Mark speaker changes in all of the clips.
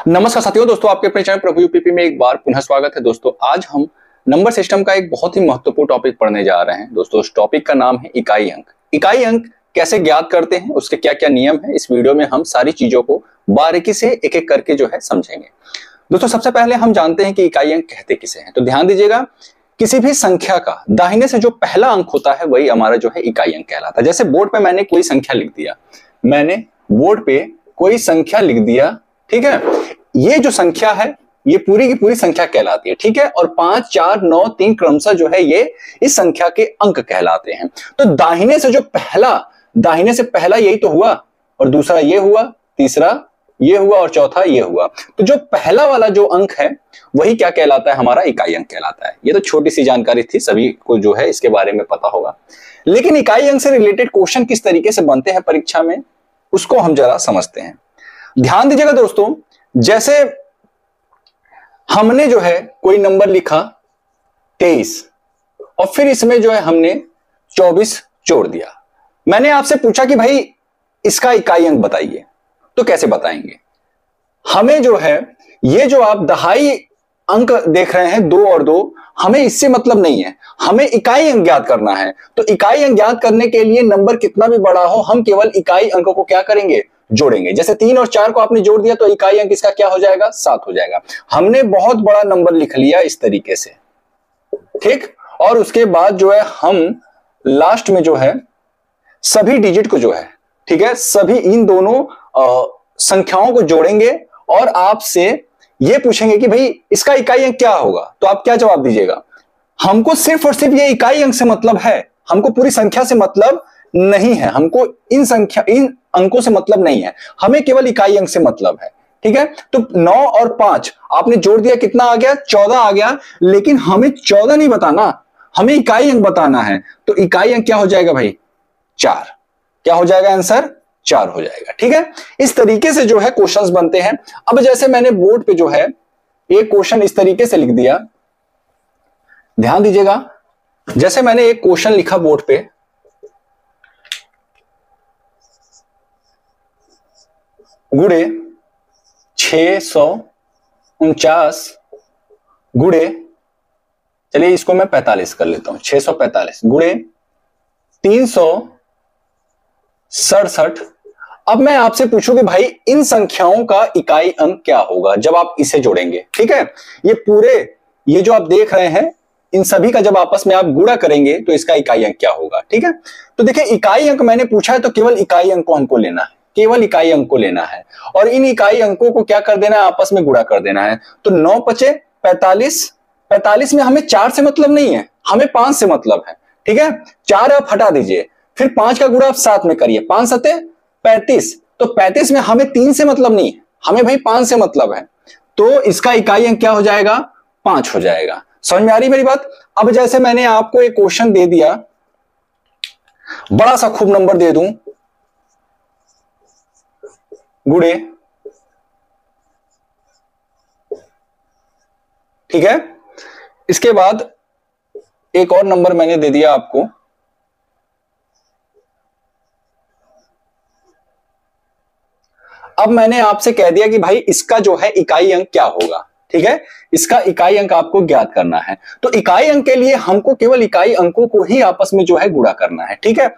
Speaker 1: नमस्कार साथियों, दोस्तों आपके अपने चैनल प्रभु यूपीपी में एक बार पुनः स्वागत है। दोस्तों आज हम नंबर सिस्टम का एक बहुत ही महत्वपूर्ण टॉपिक पढ़ने जा रहे हैं। दोस्तों उस टॉपिक का नाम है इकाई अंक। इकाई अंक कैसे ज्ञात करते हैं, उसके क्या क्या नियम है, इस वीडियो में हम सारी चीजों को बारीकी से एक एक करके जो है समझेंगे। दोस्तों सबसे पहले हम जानते हैं कि इकाई अंक कहते किसे हैं। तो ध्यान दीजिएगा, किसी भी संख्या का दाहिने से जो पहला अंक होता है वही हमारा जो है इकाई अंक कहलाता है। जैसे बोर्ड पे मैंने कोई संख्या लिख दिया, मैंने बोर्ड पे कोई संख्या लिख दिया, ठीक है। ये जो संख्या है ये पूरी की पूरी संख्या कहलाती है, ठीक है। और 5, 4, 9, 3 क्रमशः जो है ये इस संख्या के अंक कहलाते हैं। तो दाहिने से पहला यही तो हुआ, और दूसरा ये हुआ, तीसरा ये हुआ और चौथा ये हुआ। तो जो पहला वाला जो अंक है वही क्या कहलाता है, हमारा इकाई अंक कहलाता है। ये तो छोटी सी जानकारी थी, सभी को जो है इसके बारे में पता होगा। लेकिन इकाई अंक से रिलेटेड क्वेश्चन किस तरीके से बनते हैं परीक्षा में, उसको हम जरा समझते हैं। ध्यान दीजिएगा दोस्तों, जैसे हमने जो है कोई नंबर लिखा 23 और फिर इसमें जो है हमने 24 जोड़ दिया। मैंने आपसे पूछा कि भाई इसका इकाई अंक बताइए, तो कैसे बताएंगे? हमें जो है ये जो आप दहाई अंक देख रहे हैं 2 और 2, हमें इससे मतलब नहीं है, हमें इकाई अंक ज्ञात करना है। तो इकाई अंक ज्ञात करने के लिए नंबर कितना भी बड़ा हो, हम केवल इकाई अंक को क्या करेंगे, जोड़ेंगे। जैसे 3 और 4 को आपने जोड़ दिया तो इकाई अंक इसका क्या हो जाएगा, 7 हो जाएगा। हमने बहुत बड़ा नंबर लिख लिया इस तरीके से, ठीक। और उसके बाद जो है हम लास्ट में जो है सभी डिजिट को जो है, ठीक है, सभी इन दोनों संख्याओं को जोड़ेंगे और आपसे ये पूछेंगे कि भाई इसका इकाई अंक क्या होगा। तो आप क्या जवाब दीजिएगा? हमको सिर्फ और सिर्फ ये इकाई अंक से मतलब है, हमको पूरी संख्या से मतलब नहीं है, हमको इन अंकों से मतलब नहीं है, हमें केवल इकाई अंक से मतलब है, ठीक है। तो 9 और 5 आपने जोड़ दिया, कितना आ गया, 14 आ गया। लेकिन हमें 14 नहीं बताना, हमें इकाई अंक बताना है। तो इकाई अंक क्या हो जाएगा भाई, 4। क्या हो जाएगा आंसर, 4 हो जाएगा, ठीक है। इस तरीके से जो है क्वेश्चंस बनते हैं। अब जैसे मैंने बोर्ड पे जो है एक क्वेश्चन इस तरीके से लिख दिया, ध्यान दीजिएगा, जैसे मैंने एक क्वेश्चन लिखा बोर्ड पे, गुणे 649 गुणे, चलिए इसको मैं 45 कर लेता हूं, 645 गुणे 367। अब मैं आपसे पूछूं कि भाई इन संख्याओं का इकाई अंक क्या होगा जब आप इसे जोड़ेंगे, ठीक है। ये जो आप देख रहे हैं, इन सभी का जब आपस में आप गुणा करेंगे तो इसका इकाई अंक क्या होगा, ठीक है। तो देखिए इकाई अंक मैंने पूछा है तो केवल इकाई अंक को हमको लेना है, केवल इकाई अंक को लेना है और इन इकाई अंकों को क्या कर देना है, आपस में गुणा कर देना है। तो 9 पचे 45, 45 में हमें 4 से मतलब नहीं है, हमें 5 से मतलब है, ठीक है। 4 आप हटा दीजिए, फिर 5 का गुणा आप 7 में करिए, 5 सते 35। तो 35 में हमें 3 से मतलब नहीं है, हमें भाई 5 से मतलब है। तो इसका इकाई अंक क्या हो जाएगा, 5 हो जाएगा। समझ में आ रही मेरी बात? अब जैसे मैंने आपको एक क्वेश्चन दे दिया, बड़ा सा खूब नंबर दे दूं, गुणे, ठीक है। इसके बाद एक और नंबर मैंने दे दिया आपको, अब मैंने आपसे कह दिया कि भाई इसका जो है इकाई अंक क्या होगा, ठीक है। इसका इकाई अंक आपको ज्ञात करना है। तो इकाई अंक के लिए हमको केवल इकाई अंकों को ही आपस में जो है गुणा करना है, ठीक है।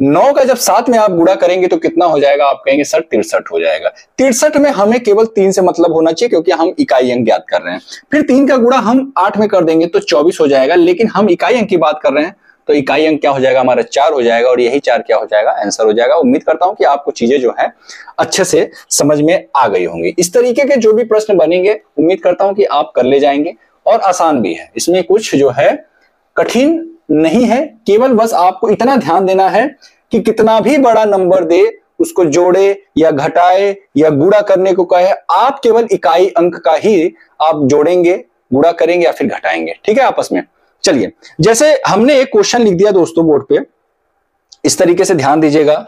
Speaker 1: 9 का जब 7 में आप गुणा करेंगे तो कितना हो जाएगा, आप कहेंगे सर 63 हो जाएगा। 63 में हमें केवल 3 से मतलब होना चाहिए क्योंकि हम इकाई अंक ज्ञात कर रहे हैं। फिर 3 का गुणा हम 8 में कर देंगे तो 24 हो जाएगा, लेकिन हम इकाई अंक की बात कर रहे हैं तो इकाई अंक क्या हो जाएगा, हमारा 4 हो जाएगा और यही 4 क्या हो जाएगा, आंसर हो जाएगा। उम्मीद करता हूं कि आपको चीजें जो है अच्छे से समझ में आ गई होंगी। इस तरीके के जो भी प्रश्न बनेंगे उम्मीद करता हूं कि आप कर ले जाएंगे और आसान भी है, इसमें कुछ जो है कठिन नहीं है। केवल बस आपको इतना ध्यान देना है कि कितना भी बड़ा नंबर दे उसको जोड़े या घटाए या गुणा करने को कहे, आप केवल इकाई अंक का ही आप जोड़ेंगे, गुणा करेंगे या फिर घटाएंगे, ठीक है, आपस में। चलिए जैसे हमने एक क्वेश्चन लिख दिया दोस्तों बोर्ड पे, इस तरीके से ध्यान दीजिएगा,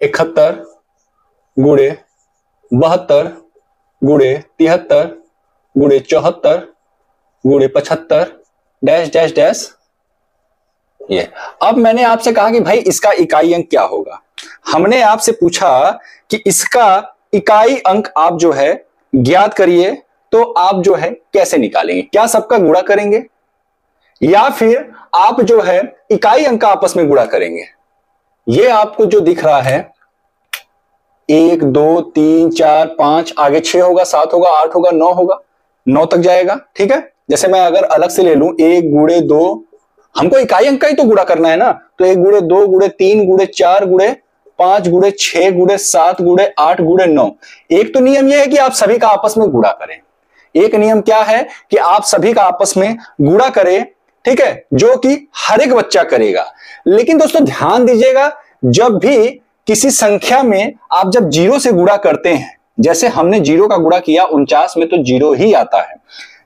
Speaker 1: 71 गुणे 72 गुणे 73 गुणे 74 गुणे 75 डैश डैश डैश ये। अब मैंने आपसे कहा कि भाई इसका इकाई अंक क्या होगा। हमने आपसे पूछा कि इसका इकाई अंक आप जो है ज्ञात करिए, तो आप जो है कैसे निकालेंगे? क्या सबका गुणा करेंगे या फिर आप जो है इकाई अंक का आपस में गुणा करेंगे? ये आपको जो दिख रहा है 1 2 3 4 5, आगे 6 होगा, 7 होगा, 8 होगा, 9 होगा, 9 तक जाएगा। ठीक है, जैसे मैं अगर अलग से ले लूं 1 गुणे 2, हमको इकाई अंक का ही तो गुणा करना है ना, तो 1 गुणे 2 गुणे 3 गुणे 4 गुणे 5 गुणे 6 गुणे 7 गुणे 8 गुणे 9। एक तो नियम यह है कि आप सभी का आपस में गुणा करें, एक नियम क्या है कि आप सभी का आपस में गुणा करें, ठीक है, जो कि हर एक बच्चा करेगा। लेकिन दोस्तों ध्यान दीजिएगा, जब भी किसी संख्या में आप जब जीरो से गुणा करते हैं, जैसे हमने जीरो का गुणा किया 49 में, तो जीरो ही आता है।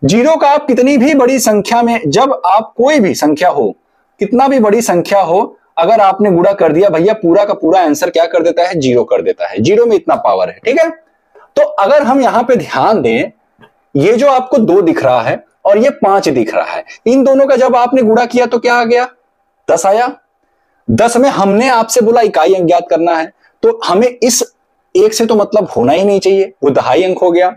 Speaker 1: जीरो का आप कितनी भी बड़ी संख्या में, जब आप कोई भी संख्या हो, कितना भी बड़ी संख्या हो, अगर आपने गुणा कर दिया भैया, पूरा का पूरा आंसर क्या कर देता है? जीरो कर देता है। जीरो में इतना पावर है। ठीक है, तो अगर हम यहां पे ध्यान दें, ये जो आपको 2 दिख रहा है और ये 5 दिख रहा है, इन दोनों का जब आपने गुणा किया तो क्या आ गया? 10 आया। 10 में हमने आपसे बोला इकाई अंक ज्ञात करना है, तो हमें इस एक से तो मतलब होना ही नहीं चाहिए, वो दहाई अंक हो गया।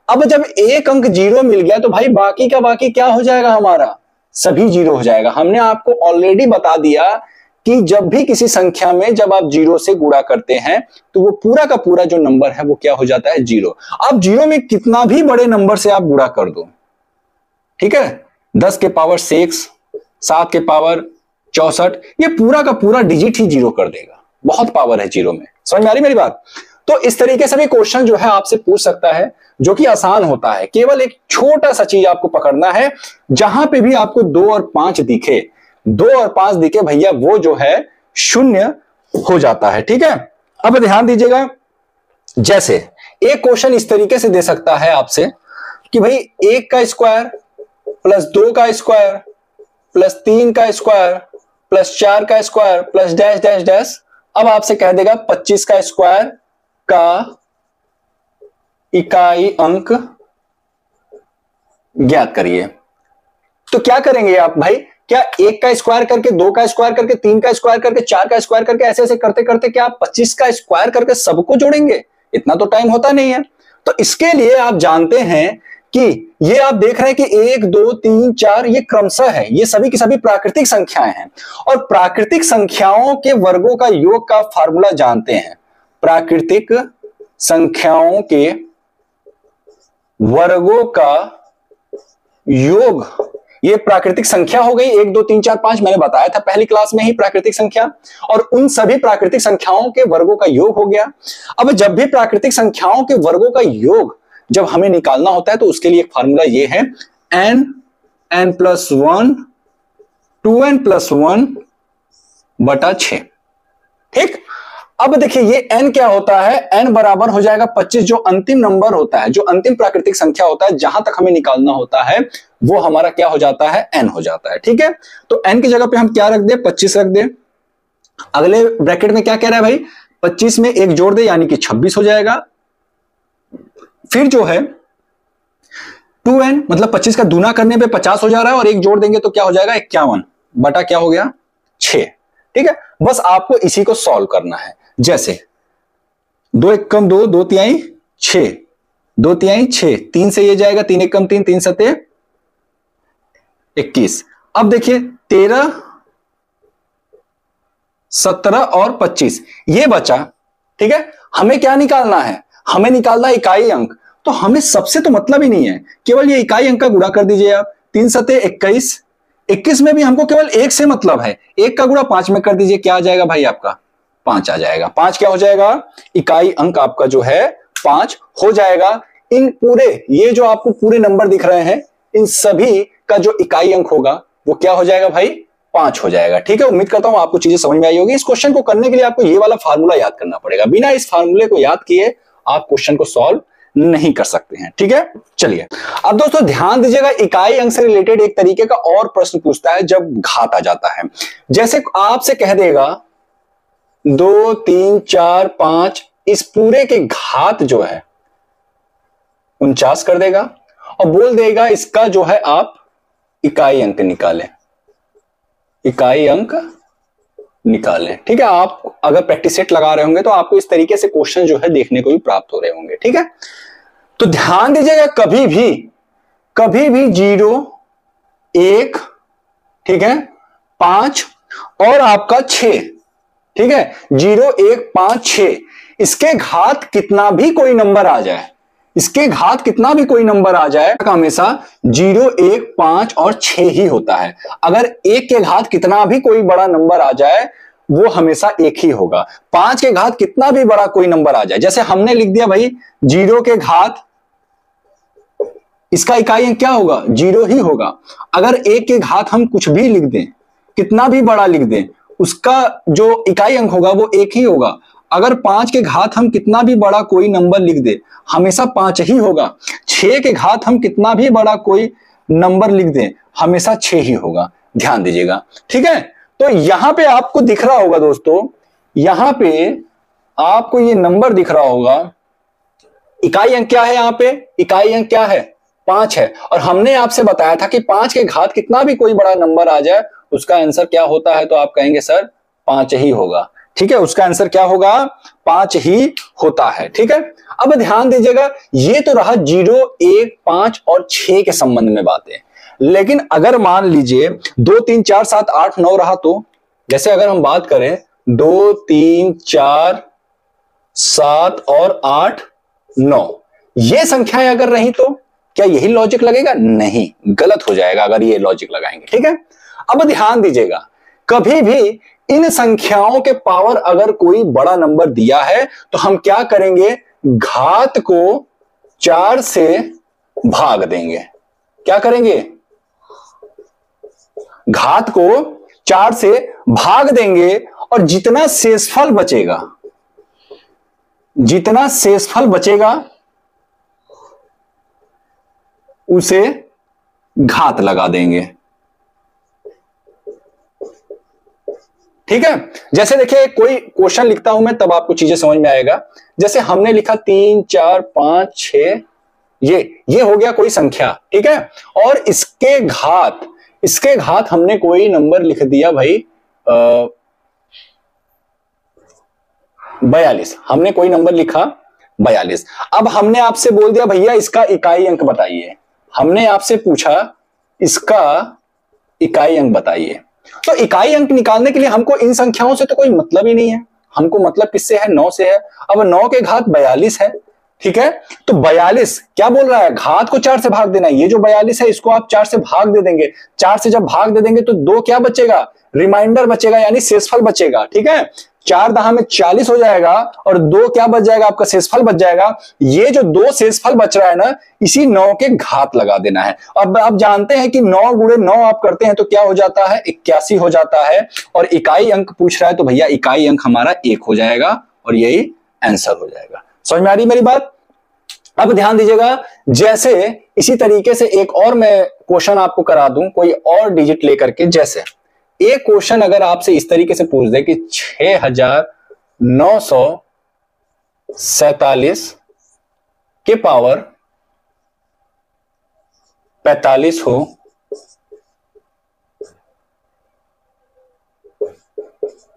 Speaker 1: अब जब एक अंक जीरो मिल गया तो भाई बाकी का बाकी क्या हो जाएगा? हमारा सभी जीरो हो जाएगा। हमने आपको ऑलरेडी बता दिया कि जब भी किसी संख्या में जब आप जीरो से गुणा करते हैं तो वो पूरा का पूरा जो नंबर है वो क्या हो जाता है? जीरो। अब जीरो में कितना भी बड़े नंबर से आप गुणा कर दो, ठीक है, 10 के पावर 6, 7 के पावर 64, ये पूरा का पूरा डिजिट ही जीरो कर देगा। बहुत पावर है जीरो में। समझ में आ रही मेरी बात? तो इस तरीके से भी क्वेश्चन जो है आपसे पूछ सकता है, जो कि आसान होता है। केवल एक छोटा सा चीज आपको पकड़ना है, जहां पे भी आपको 2 और 5 दिखे, 2 और 5 दिखे भैया, वो जो है शून्य हो जाता है। ठीक है, अब ध्यान दीजिएगा, जैसे एक क्वेश्चन इस तरीके से दे सकता है आपसे कि भाई 1 का स्क्वायर प्लस 2 का स्क्वायर प्लस 3 का स्क्वायर प्लस 4 का square plus dash dash dash. अब आपसे कह देगा 25 का स्क्वायर का इकाई अंक ज्ञात करिए। तो क्या करेंगे आप भाई? क्या 1 का स्क्वायर करके, 2 का स्क्वायर करके, 3 का स्क्वायर करके, 4 का स्क्वायर करके, ऐसे ऐसे करते करते क्या आप 25 का स्क्वायर करके सबको जोड़ेंगे? इतना तो टाइम होता नहीं है। तो इसके लिए आप जानते हैं कि ये आप देख रहे हैं कि 1 2 3 4 ये क्रमशः है, ये सभी की सभी प्राकृतिक संख्याएं हैं। और प्राकृतिक संख्याओं के वर्गों का योग का फार्मूला जानते हैं। प्राकृतिक संख्याओं के वर्गों का योग, ये प्राकृतिक संख्या हो गई। 1 2 3 4 5 मैंने बताया था पहली क्लास में ही प्राकृतिक संख्या, और उन सभी प्राकृतिक संख्याओं के वर्गों का योग हो गया। अब जब भी प्राकृतिक संख्याओं के वर्गों का योग जब हमें निकालना होता है तो उसके लिए एक फार्मूला ये है, n+1 2n+1 बटा 6। ठीक, अब देखिए ये n क्या होता है? n बराबर हो जाएगा 25। जो अंतिम नंबर होता है, जो अंतिम प्राकृतिक संख्या होता है, जहां तक हमें निकालना होता है, वो हमारा क्या हो जाता है? n हो जाता है। ठीक है, तो n की जगह पे हम क्या रख दे? 25 रख दे। अगले ब्रैकेट में क्या कह रहा है भाई? 25 में 1 जोड़ दे, यानी कि 26 हो जाएगा। फिर जो है 2n, मतलब 25 का दूना करने पे 50 हो जा रहा है, और 1 जोड़ देंगे तो क्या हो जाएगा? 51 बटा क्या हो गया? 6। ठीक है, बस आपको इसी को सॉल्व करना है। जैसे 2 1 कम 2, 2 तिहाई 6, 2 तिहाई 6, 3 से ये जाएगा, 3 1 कम 3, 3 सते 21। अब देखिए 13 17 और 25 ये बचा। ठीक है, हमें क्या निकालना है? हमें निकालना है इकाई अंक। तो हमें सबसे तो मतलब ही नहीं है, केवल ये इकाई अंक का गुणा कर दीजिए आप। 3 सते 21, 21 में भी हमको केवल 1 से मतलब है। 1 का गुणा 5 में कर दीजिए, क्या आ जाएगा भाई? आपका 5 आ जाएगा। 5 क्या हो जाएगा? इकाई अंक आपका जो है 5 हो जाएगा। इन पूरे, ये जो आपको पूरे नंबर दिख रहे हैं, इन सभी का जो इकाई अंक होगा वो क्या हो जाएगा भाई? 5 हो जाएगा। ठीक है, उम्मीद करता हूं आपको चीजें समझ में आई होगी। इस क्वेश्चन को करने के लिए आपको ये वाला फार्मूला याद करना पड़ेगा। बिना इस फार्मूले को याद किए आप क्वेश्चन को सॉल्व नहीं कर सकते हैं। ठीक है, चलिए अब दोस्तों ध्यान दीजिएगा, इकाई अंक से रिलेटेड एक तरीके का और प्रश्न पूछता है जब घात आ जाता है। जैसे आपसे कह देगा 2 3 4 5, इस पूरे के घात जो है 49 कर देगा, और बोल देगा इसका जो है आप इकाई अंक निकालें। इकाई अंक निकालें। ठीक है, आप अगर प्रैक्टिस सेट लगा रहे होंगे तो आपको इस तरीके से क्वेश्चन जो है देखने को भी प्राप्त हो रहे होंगे। ठीक है, तो ध्यान दीजिएगा, कभी भी 0, 1, ठीक है, 5 और आपका 6, ठीक है, 0, 1, 5, 6, इसके घात कितना भी कोई नंबर आ जाए, इसके घात कितना भी कोई नंबर आ जाए, हमेशा 0, 1, 5 और 6 ही होता है। अगर 1 के घात कितना भी कोई बड़ा नंबर आ जाए वो हमेशा 1 ही होगा। 5 के घात कितना भी बड़ा कोई नंबर आ जाए, जैसे हमने लिख दिया भाई 0 के घात, इसका इकाई अंक क्या होगा, 0 ही होगा। अगर 1 के घात हम कुछ भी लिख दें, कितना भी बड़ा लिख दें, उसका जो इकाई अंक होगा वो 1 ही होगा। अगर 5 के घात हम कितना भी बड़ा कोई नंबर लिख दे, हमेशा 5 ही होगा। 6 के घात हम कितना भी बड़ा कोई नंबर लिख दें, हमेशा 6 ही होगा। ध्यान दीजिएगा। ठीक है, तो यहां पे आपको दिख रहा होगा दोस्तों, यहां पे आपको ये नंबर दिख रहा होगा, इकाई अंक क्या है, यहां पे इकाई अंक क्या है, 5 है। और हमने आपसे बताया था कि 5 के घात कितना भी कोई बड़ा नंबर आ जाए उसका आंसर क्या होता है, तो आप कहेंगे सर 5 ही होगा। ठीक है, उसका आंसर क्या होगा, 5 ही होता है। ठीक है, अब ध्यान दीजिएगा, ये तो रहा 0, 1, 5 और 6 के संबंध में बातें। लेकिन अगर मान लीजिए 2, 3, 4, 7, 8, 9 रहा, तो जैसे अगर हम बात करें 2, 3, 4, 7 और 8, 9, ये संख्याएं अगर रही तो क्या यही लॉजिक लगेगा, नहीं, गलत हो जाएगा अगर ये लॉजिक लगाएंगे। ठीक है, अब ध्यान दीजिएगा, कभी भी इन संख्याओं के पावर अगर कोई बड़ा नंबर दिया है तो हम क्या करेंगे, घात को 4 से भाग देंगे। क्या करेंगे, घात को 4 से भाग देंगे और जितना शेषफल बचेगा, जितना शेषफल बचेगा उसे घात लगा देंगे। ठीक है, जैसे देखिए कोई क्वेश्चन लिखता हूं मैं तब आपको चीजें समझ में आएगा। जैसे हमने लिखा 3, 4, 5, 6, ये हो गया कोई संख्या। ठीक है, और इसके घात हमने कोई नंबर लिख दिया भाई 42, हमने कोई नंबर लिखा 42। अब हमने आपसे बोल दिया भैया इसका इकाई अंक बताइए, हमने आपसे पूछा इसका इकाई अंक बताइए। तो इकाई अंक निकालने के लिए हमको इन संख्याओं से तो कोई मतलब ही नहीं है, हमको मतलब किससे है, 9 से है। अब 9 के घात 42 है। ठीक है, तो 42 क्या बोल रहा है, घात को 4 से भाग देना है। ये जो 42 है इसको आप 4 से भाग दे देंगे, 4 से जब भाग दे देंगे तो 2 क्या बचेगा, रिमाइंडर बचेगा, यानी शेषफल बचेगा। ठीक है, 4 दहा में 40 हो जाएगा और 2 क्या बच जाएगा, आपका शेषफल बच जाएगा। ये जो 2 शेषफल बच रहा है ना, इसी 9 के घात लगा देना है। अब आप जानते हैं कि 9 गुणे 9 आप करते हैं तो क्या हो जाता है, 81 हो जाता है। और इकाई अंक पूछ रहा है तो भैया इकाई अंक हमारा 1 हो जाएगा और यही आंसर हो जाएगा। समझ में आ रही मेरी बात। अब ध्यान दीजिएगा, जैसे इसी तरीके से एक और मैं क्वेश्चन आपको करा दूं कोई और डिजिट लेकर के। जैसे एक क्वेश्चन अगर आपसे इस तरीके से पूछ दे कि 6947 के पावर 45 हो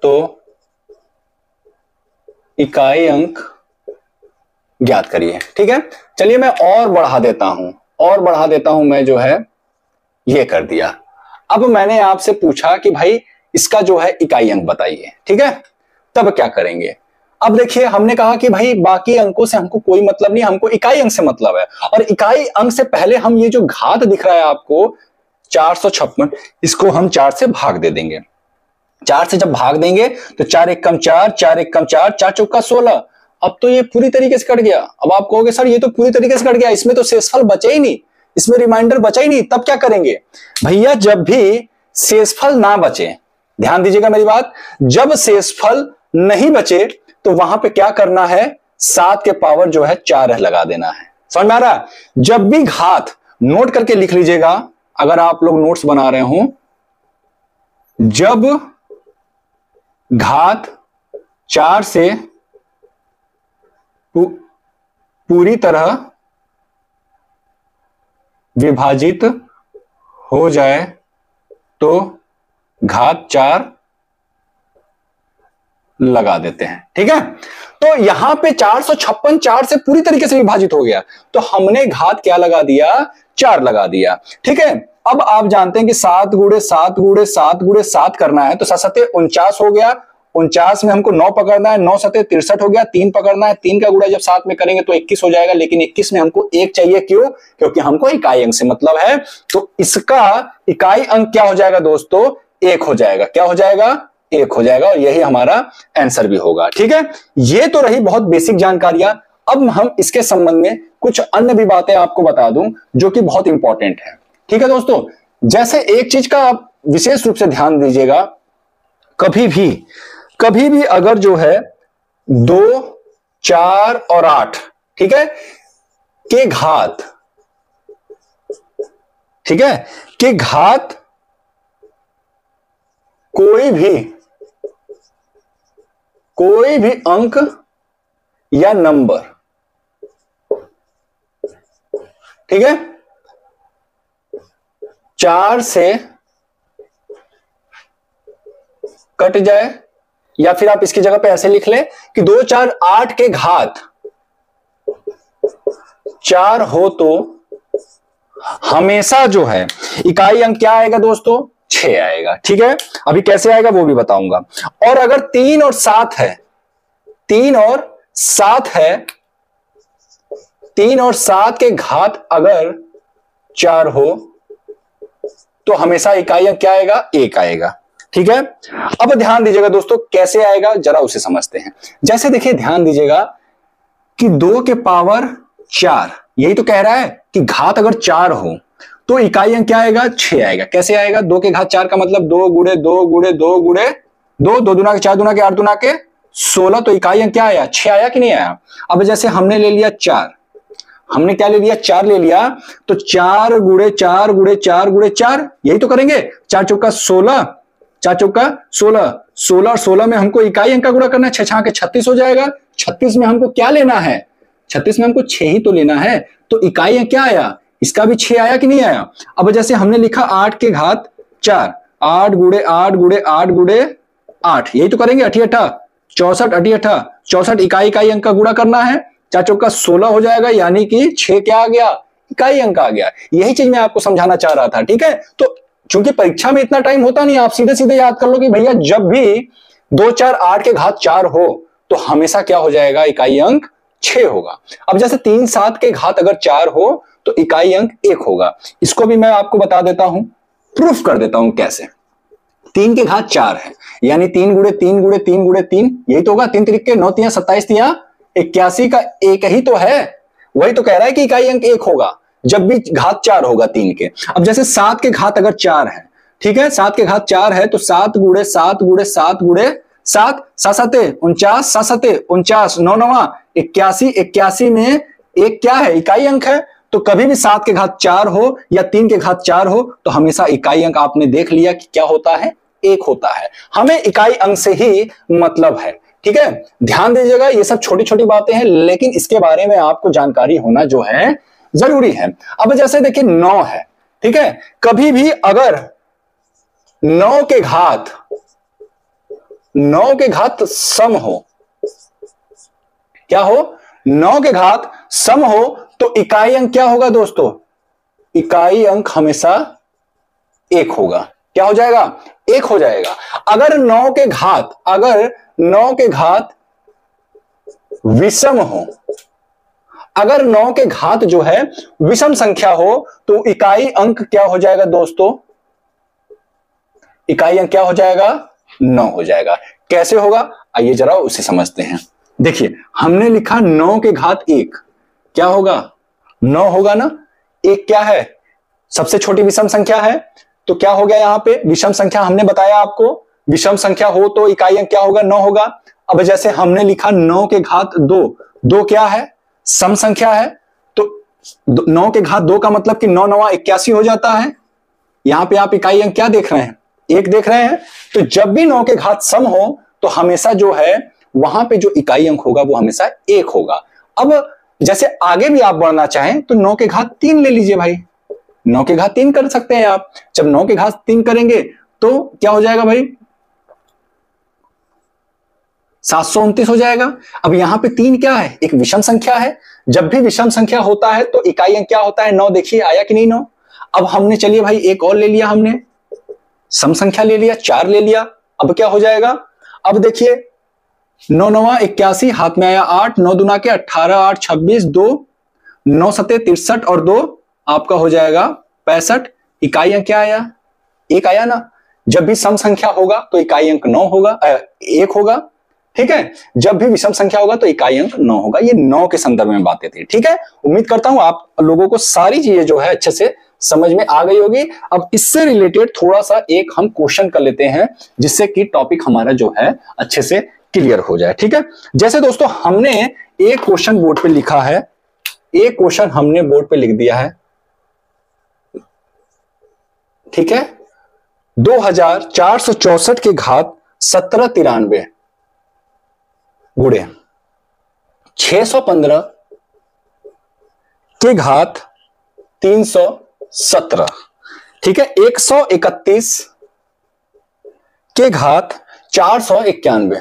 Speaker 1: तो इकाई अंक ज्ञात करिए। ठीक है, चलिए मैं और बढ़ा देता हूं, मैं जो है ये कर दिया। अब मैंने आपसे पूछा कि भाई इसका जो है इकाई अंक बताइए। ठीक है, तब क्या करेंगे, अब देखिए हमने कहा कि भाई बाकी अंकों से हमको कोई मतलब नहीं, हमको इकाई अंक से मतलब है। और इकाई अंक से पहले हम ये जो घात दिख रहा है आपको 456, इसको हम 4 से भाग दे देंगे। 4 से जब भाग देंगे तो 4 एक कम 4, 4 एक कम 4, 4 चौका 16। अब तो ये पूरी तरीके से कट गया। अब आप कहोगे सर ये तो पूरी तरीके से कट गया, इसमें तो शेषफल बचे ही नहीं, इसमें रिमाइंडर बचा ही नहीं। तब क्या करेंगे भैया, जब भी शेषफल ना बचे, ध्यान दीजिएगा मेरी बात, जब शेषफल नहीं बचे तो वहां पे क्या करना है, 7 के पावर जो है 4 लगा देना है। समझ में आ रहा है। जब भी घात, नोट करके लिख लीजिएगा अगर आप लोग नोट्स बना रहे हो, जब घात 4 से पूरी तरह विभाजित हो जाए तो घात 4 लगा देते हैं। ठीक है, तो यहां पे 456 4 से पूरी तरीके से विभाजित हो गया, तो हमने घात क्या लगा दिया, 4 लगा दिया। ठीक है, अब आप जानते हैं कि 7 गुणे 7 गुणे 7 गुणे 7 करना है, तो 7 सते 49 हो गया, 49 में हमको 9 पकड़ना है, 9 सते 63 हो गया, 3 पकड़ना है, 3 का गुणा जब 7 में करेंगे तो 21 हो जाएगा, लेकिन 21 में हमको 1 चाहिए, क्यों, क्योंकि हमको इकाई अंक से मतलब है, तो इसका इकाई अंक क्या हो जाएगा दोस्तों, 1 हो जाएगा। क्या हो जाएगा, 1 हो जाएगा, और यही हमारा आंसर भी होगा। ठीक है, ये तो रही बहुत बेसिक जानकारियां। अब हम इसके संबंध में कुछ अन्य भी बातें आपको बता दूं जो कि बहुत इंपॉर्टेंट है। ठीक है दोस्तों, जैसे एक चीज का आप विशेष रूप से ध्यान दीजिएगा, कभी भी अगर जो है 2, 4 और 8, ठीक है, के घात, ठीक है, के घात कोई भी अंक या नंबर, ठीक है, 4 से कट जाए, या फिर आप इसकी जगह पे ऐसे लिख लें कि 2, 4, 8 के घात 4 हो तो हमेशा जो है इकाई अंक क्या आएगा दोस्तों, 6 आएगा। ठीक है, अभी कैसे आएगा वो भी बताऊंगा। और अगर 3 और 7 है, 3 और 7 है, 3 और 7 के घात अगर 4 हो तो हमेशा इकाई अंक क्या आएगा, 1 आएगा। ठीक है, अब ध्यान दीजिएगा दोस्तों, कैसे आएगा जरा उसे समझते हैं। जैसे देखिए, ध्यान दीजिएगा कि 2 के पावर 4, यही तो कह रहा है कि घात अगर 4 हो तो इकाई अंक क्या आएगा, 6 आएगा। कैसे आएगा, 2 के घात 4 का मतलब 2 गुणे 2 गुणे 2 गुणे 2, 2 दूना के 4 दूना के 8 दूना के 16, तो इकाई अंक क्या आया, 6 आया कि नहीं आया। अब जैसे हमने ले लिया 4, हमने क्या ले लिया, 4 ले लिया, तो 4 गुणे 4 गुणे 4 गुणे 4, यही तो करेंगे, 4 चौका 16, 4 चौका 16, 16 और 16 में हमको इकाई अंक का गुणा करना है, 6 छाके 36 हो जाएगा। 36 में हमको क्या लेना है, 36 में हमको 6 ही तो लेना है, तो इकाई अंक क्या आया, इसका भी 6 आया कि नहीं आया। अब जैसे हमने लिखा 8 के घात 4, 8 गुणे 8 गुणे 8 गुणे 8, यही तो करेंगे, 8 8 64, 8 8 64, इकाई अंक का गुणा करना है, 4 चौका 16 हो जाएगा, यानी कि 6 क्या आ गया, इकाई अंक आ गया। यही चीज मैं आपको समझाना चाह रहा था। ठीक है, तो चूंकि परीक्षा में इतना टाइम होता नहीं, आप सीधे सीधे याद कर लो कि भैया जब भी 2, 4, 8 के घात 4 हो तो हमेशा क्या हो जाएगा, इकाई अंक 6 होगा। अब जैसे 3, 7 के घात अगर 4 हो तो इकाई अंक 1 होगा। इसको भी मैं आपको बता देता हूं, प्रूफ कर देता हूं कैसे। 3 के घात 4 है, यानी 3 गुणे 3 गुणे 3 गुणे 3, यही तो होगा, 3 तरीके 9 3 27 3 81 का 1 ही तो है, वही तो कह रहा है कि इकाई अंक 1 होगा जब भी घात 4 होगा 3 के। अब जैसे 7 के घात अगर 4 है, ठीक है, 7 के घात 4 है, तो 7 गुणे 7 गुणे 7 गुणे 7, 7 सते 49, 7 सते 49, 9 9 81, 81 में 1 क्या है, इकाई अंक है। तो कभी भी 7 के घात 4 हो या 3 के घात 4 हो तो हमेशा इकाई अंक आपने देख लिया कि क्या होता है, 1 होता है। हमें इकाई अंक से ही मतलब है। ठीक है, ध्यान दीजिएगा, ये सब छोटी छोटी बातें हैं, लेकिन इसके बारे में आपको जानकारी होना जो है जरूरी है। अब जैसे देखिए 9 है, ठीक है, कभी भी अगर 9 के घात सम हो, क्या हो, 9 के घात सम हो तो इकाई अंक क्या होगा दोस्तों, इकाई अंक हमेशा 1 होगा। क्या हो जाएगा, 1 हो जाएगा। अगर 9 के घात विषम हो, अगर 9 के घात जो है विषम संख्या हो तो इकाई अंक क्या हो जाएगा दोस्तों, इकाई अंक क्या हो जाएगा, 9 हो जाएगा। कैसे होगा, आइए जरा उसे समझते हैं। देखिए हमने लिखा 9 के घात 1, क्या होगा, 9 होगा ना। 1 क्या है, सबसे छोटी विषम संख्या है, तो क्या हो गया, यहां पे विषम संख्या हमने बताया आपको, विषम संख्या हो तो इकाई अंक क्या होगा, 9 होगा। अब जैसे हमने लिखा 9 के घात 2, 2 क्या है, सम संख्या है, तो 9 के घात 2 का मतलब कि 9 9 81 हो जाता है। यहां पे आप इकाई अंक क्या देख रहे हैं, 1 देख रहे हैं। तो जब भी 9 के घात सम हो तो हमेशा जो है वहां पे जो इकाई अंक होगा वो हमेशा 1 होगा। अब जैसे आगे भी आप बढ़ना चाहें तो 9 के घात 3 ले लीजिए भाई, 9 के घात 3 कर सकते हैं आप। जब 9 के घात 3 करेंगे तो क्या हो जाएगा भाई, 729 हो जाएगा। अब यहां पे 3 क्या है, एक विषम संख्या है। जब भी विषम संख्या होता है तो इकाई अंक क्या होता है, 9। देखिए आया कि नहीं 9। अब हमने चलिए भाई एक और ले लिया, हमने सम संख्या ले लिया, 4 ले लिया। अब क्या हो जाएगा, अब देखिए 9 9 81, हाथ में आया 8, 9 दूना के 18, 8 26, 2 9 7 63 और 2 आपका हो जाएगा 65। इकाई अंक क्या आया, 1 आया ना। जब भी सम संख्या होगा तो इकाई अंक 9 होगा, 1 होगा। ठीक है, जब भी विषम संख्या होगा तो इकाई अंक 9 होगा। ये 9 के संदर्भ में बातें थी। ठीक है, उम्मीद करता हूं आप लोगों को सारी चीजें जो है अच्छे से समझ में आ गई होगी। अब इससे रिलेटेड थोड़ा सा एक हम क्वेश्चन कर लेते हैं, जिससे कि टॉपिक हमारा जो है अच्छे से क्लियर हो जाए। ठीक है, जैसे दोस्तों हमने एक क्वेश्चन बोर्ड पे लिखा है, एक क्वेश्चन हमने बोर्ड पे लिख दिया है। ठीक है, 2464 के घात 1793 गुणे 615 के घात 317। ठीक है, 131 के घात 491।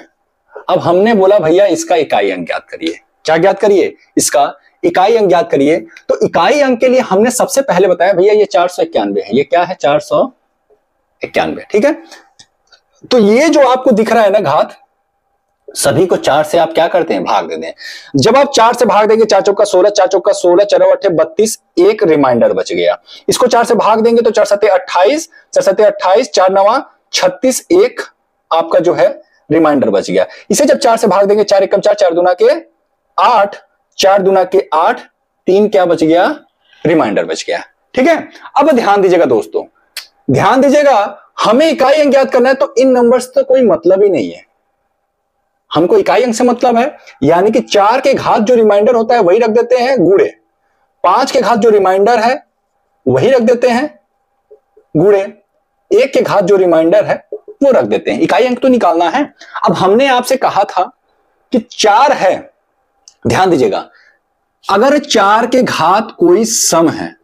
Speaker 1: अब हमने बोला भैया इसका इकाई अंक ज्ञात करिए। क्या ज्ञात करिए, इसका इकाई अंक ज्ञात करिए। तो इकाई अंक के लिए हमने सबसे पहले बताया भैया ये 491 है। ये क्या है, 491। ठीक है, तो ये जो आपको दिख रहा है ना घात, सभी को 4 से आप क्या करते हैं, भाग देते हैं। जब आप 4 से भाग देंगे, 4 चौका 16, 4 चौका 16, 4 अट्ठे 32, एक रिमाइंडर बच गया। इसको 4 से भाग देंगे तो 4 सत्ते 28, 4 सत्ते 28, 4 नवा 36, एक आपका जो है रिमाइंडर बच गया। इसे जब 4 से भाग देंगे, 4 एकम 4, 4 दूना के 8, 4 दूना के 8, 3 क्या बच गया, रिमाइंडर बच गया। ठीक है, अब ध्यान दीजिएगा दोस्तों, ध्यान दीजिएगा, हमें इकाई अंक ज्ञात करना है तो इन नंबर्स तो कोई मतलब ही नहीं है। हमको इकाई अंक से मतलब है, यानी कि 4 के घात जो रिमाइंडर होता है वही रख देते हैं गुणे 5 के घात जो रिमाइंडर है वही रख देते हैं गुणे 1 के घात जो रिमाइंडर है वो रख देते हैं। इकाई अंक तो निकालना है। अब हमने आपसे कहा था कि 4 है, ध्यान दीजिएगा, अगर 4 के घात कोई सम है,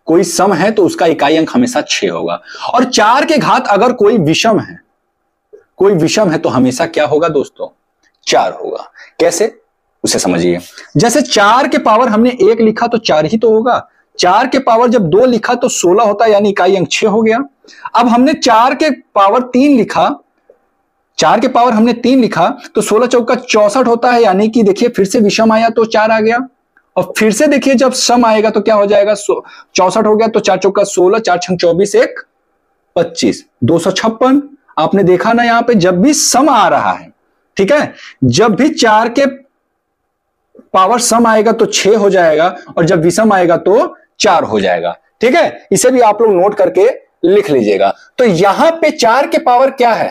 Speaker 1: कोई सम है तो उसका इकाई अंक हमेशा 6 होगा। और 4 के घात अगर कोई विषम है, कोई विषम है तो हमेशा क्या होगा दोस्तों, 4 होगा। कैसे, उसे समझिए। जैसे 4 के पावर हमने 1 लिखा तो 4 ही तो होगा। 4 के पावर जब 2 लिखा तो 16 होता है, यानी इकाई अंक 6 हो गया। अब हमने 4 के पावर 3 लिखा, 4 के पावर हमने 3 लिखा तो 16 चौका 64 होता है, यानी कि देखिए फिर से विषम आया तो 4 आ गया। और फिर से देखिए जब सम आएगा तो क्या हो जाएगा, 64 हो गया तो 4 चौका 16, 4 छंग 24, 1 25, 256। आपने देखा ना, यहां पे जब भी सम आ रहा है, ठीक है, जब भी 4 के पावर सम आएगा तो 6 हो जाएगा और जब विषम आएगा तो 4 हो जाएगा। ठीक है, इसे भी आप लोग नोट करके लिख लीजिएगा। तो यहां पे 4 के पावर क्या है,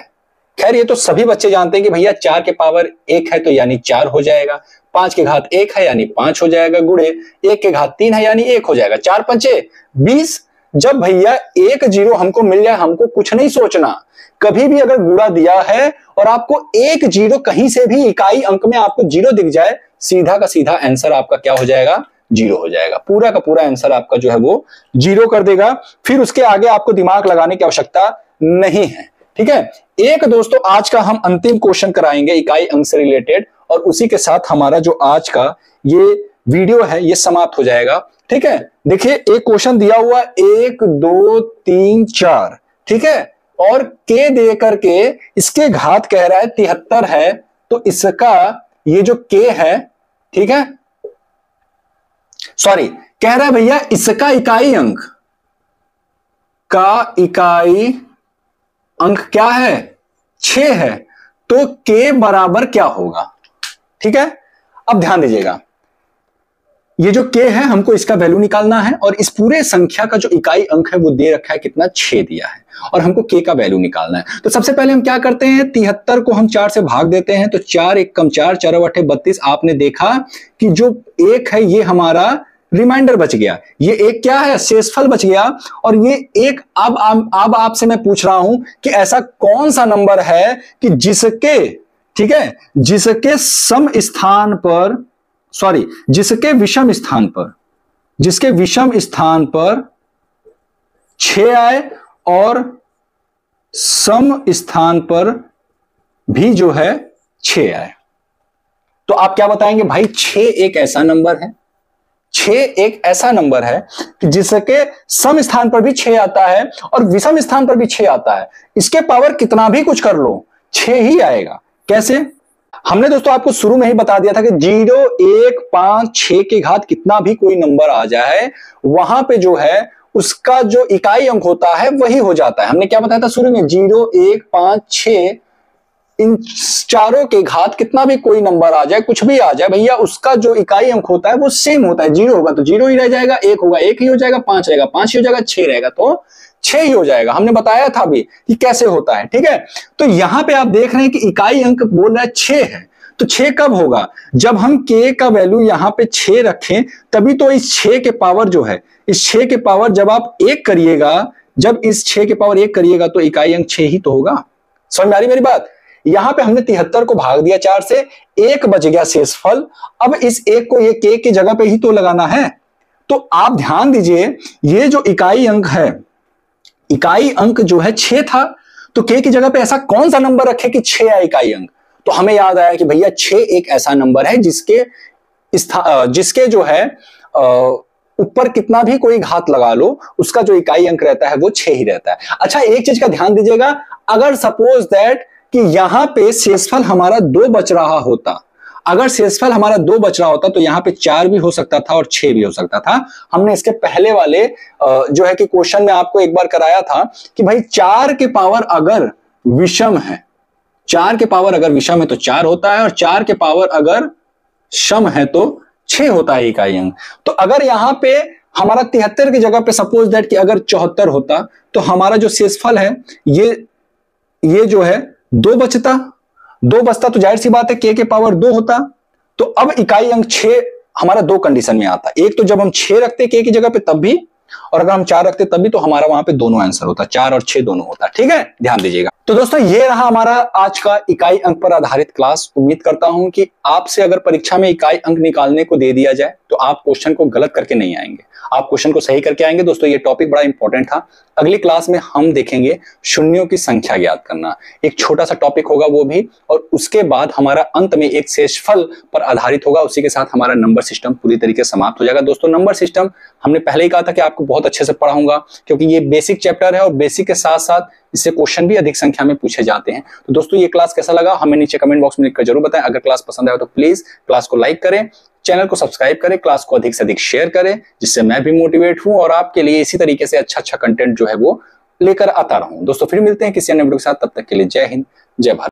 Speaker 1: खैर ये तो सभी बच्चे जानते हैं कि भैया 4 के पावर 1 है तो यानी 4 हो जाएगा, 5 के घात 1 है यानी 5 हो जाएगा, गुणे 1 के घात 3 है यानी 1 हो जाएगा। 4 पंचे 20। जब भैया 1 0 हमको मिल जाए, हमको कुछ नहीं सोचना, कभी भी अगर गुणा दिया है और आपको 1 0 कहीं से भी इकाई अंक में आपको 0 दिख जाए, सीधा का सीधा आंसर आपका क्या हो जाएगा, 0 हो जाएगा। पूरा का पूरा आंसर आपका जो है वो 0 कर देगा। फिर उसके आगे आपको दिमाग लगाने की आवश्यकता नहीं है। ठीक है, एक दोस्तों आज का हम अंतिम क्वेश्चन कराएंगे इकाई अंक से रिलेटेड, और उसी के साथ हमारा जो आज का ये वीडियो है ये समाप्त हो जाएगा। ठीक है, देखिए एक क्वेश्चन दिया हुआ 1 2 3 4, ठीक है, और के दे करके इसके घात कह रहा है 73 है, तो इसका ये जो के है, ठीक है, सॉरी कह रहा है भैया इसका इकाई अंक का इकाई अंक क्या है, 6 है, तो के बराबर क्या होगा। ठीक है, अब ध्यान दीजिएगा, ये जो के है हमको इसका वैल्यू निकालना है और इस पूरे संख्या का जो इकाई अंक है वो दे रखा है कितना, 6 दिया है, और हमको के का वैल्यू निकालना है। तो सबसे पहले हम क्या करते हैं, 73 को हम 4 से भाग देते हैं तो 4 1 कम 4, 4 8 32। आपने देखा कि जो 1 है ये हमारा रिमाइंडर बच गया, ये 1 क्या है, शेषफल बच गया, और ये 1 अब आपसे मैं पूछ रहा हूं कि ऐसा कौन सा नंबर है कि जिसके, ठीक है, जिसके सम स्थान पर, सॉरी जिसके विषम स्थान पर, जिसके विषम स्थान पर 6 आए और सम स्थान पर भी जो है 6 आए। तो आप क्या बताएंगे भाई, 6 एक ऐसा नंबर है, 6 एक ऐसा नंबर है कि जिसके सम स्थान पर भी 6 आता है और विषम स्थान पर भी 6 आता है। इसके पावर कितना भी कुछ कर लो 6 ही आएगा। कैसे? हमने दोस्तों आपको शुरू में ही बता दिया था कि 0 1 5 6 के घात कितना भी कोई नंबर आ जाए, वहां पे जो है उसका जो इकाई अंक होता है वही हो जाता है। हमने क्या बताया था शुरू में, 0 1 5 6 इन चारों के घात कितना भी कोई नंबर आ जाए, कुछ भी आ जाए भैया, उसका जो इकाई अंक होता है वो सेम होता है। 0 होगा तो 0 ही रह जाएगा, 1 होगा 1 ही हो जाएगा, 5 रहेगा 5 ही हो जाएगा, 6 रहेगा तो 6 ही हो जाएगा। हमने बताया था भी कि कैसे होता है, ठीक है। तो यहां पे आप देख रहे हैं कि इकाई अंक बोल रहा है 6 है, तो 6 कब होगा, जब हम k का वैल्यू यहां पे 6 रखें, तभी तो इस 6 के पावर जो है, इस 6 के पावर जब आप 1 करिएगा, जब इस 6 के पावर 1 करिएगा तो इकाई अंक 6 ही तो होगा। समझ में आ रही मेरी बात? यहां पे हमने 73 को भाग दिया 4 से, 1 बच गया शेषफल। अब इस 1 को ये k की जगह पे ही तो लगाना है। तो आप ध्यान दीजिए, ये जो इकाई अंक है, इकाई अंक जो है 6 था, तो k की जगह पे ऐसा कौन सा नंबर रखे कि 6 है इकाई अंक। तो हमें याद आया कि भैया 6 एक ऐसा नंबर है जिसके जो है ऊपर कितना भी कोई घात लगा लो, उसका जो इकाई अंक रहता है वो 6 ही रहता है। अच्छा, एक चीज का ध्यान दीजिएगा, अगर सपोज दैट कि यहां पे शेषफल हमारा 2 बच रहा होता, अगर शेषफल हमारा 2 बच रहा होता तो यहां पे 4 भी हो सकता था और 6 भी हो सकता था। हमने इसके पहले वाले जो है कि क्वेश्चन में आपको एक बार कराया था कि भाई 4 के पावर अगर विषम है, 4 के पावर अगर विषम है तो 4 होता है, और 4 के पावर अगर सम है तो 6 होता है इकाई अंक। तो अगर यहां पे हमारा 73 की जगह पे सपोज दैट कि अगर 74 होता, तो हमारा जो शेषफल है ये जो है 2 बचता, 2 बचता तो जाहिर सी बात है k के पावर 2 होता। तो अब इकाई अंक 6 हमारा 2 कंडीशन में आता, एक तो जब हम 6 रखते k की जगह पे तब भी, और अगर हम 4 रखते तब भी, तो हमारा वहां पे दोनों आंसर होता, 4 और 6 दोनों होता। ठीक है, ध्यान दीजिएगा। तो दोस्तों ये रहा हमारा आज का इकाई अंक पर आधारित क्लास। उम्मीद करता हूं कि आपसे अगर परीक्षा में इकाई अंक निकालने को दे दिया जाए तो आप क्वेश्चन को गलत करके नहीं आएंगे, आप क्वेश्चन को सही करके आएंगे। दोस्तों ये टॉपिक बड़ा इंपॉर्टेंट था। अगली क्लास में हम देखेंगे शून्यों की संख्या ज्ञात करना, एक छोटा सा टॉपिक होगा वो भी, और उसके बाद हमारा अंत में एक शेषफल पर आधारित होगा। उसी के साथ हमारा नंबर सिस्टम पूरी तरीके से समाप्त हो जाएगा। दोस्तों नंबर सिस्टम हमने पहले ही कहा था कि आपको बहुत अच्छे से पढ़ाऊंगा, क्योंकि ये बेसिक चैप्टर है और बेसिक के साथ साथ इससे क्वेश्चन भी अधिक संख्या में पूछे जाते हैं। तो दोस्तों ये क्लास कैसा लगा हमें नीचे कमेंट बॉक्स में लिखकर जरूर बताएं। अगर क्लास पसंद आए तो प्लीज क्लास को लाइक करें, चैनल को सब्सक्राइब करें, क्लास को अधिक से अधिक शेयर करें, जिससे मैं भी मोटिवेट हूं और आपके लिए इसी तरीके से अच्छा कंटेंट जो है वो लेकर आता रहूं। दोस्तों फिर मिलते हैं किसी अन्य वीडियो के साथ, तब तक के लिए जय हिंद, जय भारत।